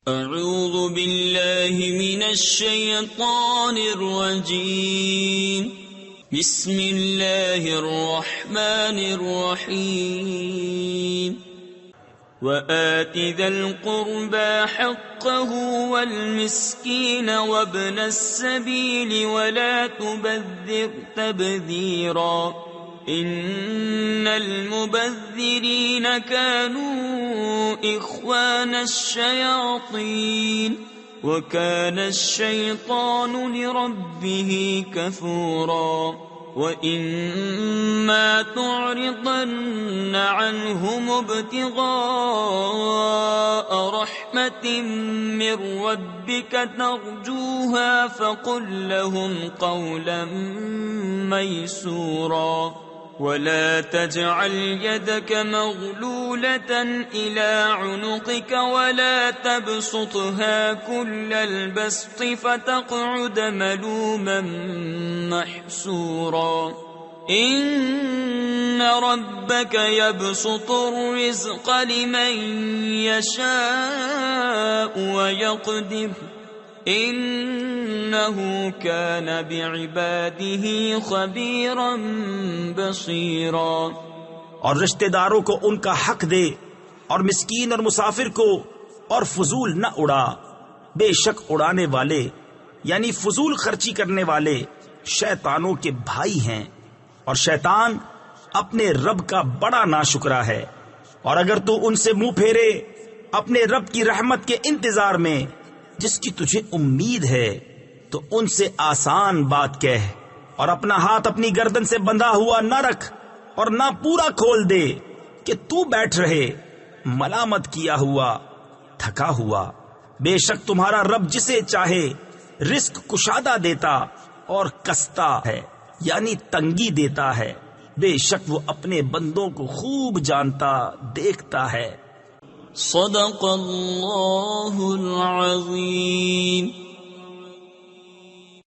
اعوذ باللہ من الشیطان الرجیم بسم اللہ الرحمن الرحیم وآت ذا القربى حقه والمسكين وابن السبيل ولا تبذر تبذيرا إن المبذرين كانوا إخوان الشياطين وكان الشيطان لربه كفورا وَإِمَّا تُعْرِضَنَّ عَنْهُمُ ابْتِغَاءَ رَحْمَةٍ مِّن رَّبِّكَ تَرْجُوهَا فَقُل لَّهُمْ قَوْلًا مَّيْسُورًا وَلَا تَجْعَلْ يَدَكَ مَغْلُولَةً إِلَىٰ عُنُقِكَ وَلَا تَبْسُطْهَا كُلَّ الْبَسْطِ فَتَقْعُدَ مَلُومًا مَّحْسُورًا إِنَّ رَبَّكَ يَبْسُطُ الرِّزْقَ لِمَن يَشَاءُ وَيَقْدِرُ إِنَّهُ كَانَ بِعِبَادِهِ خَبِيرًا بَصِيرًا۔ اور رشتہ داروں کو ان کا حق دے اور مسکین اور مسافر کو، اور فضول نہ اڑا، بے شک اڑانے والے یعنی فضول خرچی کرنے والے شیطانوں کے بھائی ہیں، اور شیطان اپنے رب کا بڑا ناشکرا ہے۔ اور اگر تو ان سے منہ پھیرے اپنے رب کی رحمت کے انتظار میں جس کی تجھے امید ہے، تو ان سے آسان بات کہہ، اور اپنا ہاتھ اپنی گردن سے بندھا ہوا نہ رکھ، اور نہ پورا کھول دے کہ تو بیٹھ رہے ملامت کیا ہوا تھکا ہوا۔ بے شک تمہارا رب جسے چاہے رزق کشادہ دیتا اور کستا ہے، یعنی تنگی دیتا ہے۔ بے شک وہ اپنے بندوں کو خوب جانتا دیکھتا ہے۔ صدق اللہ العظیم۔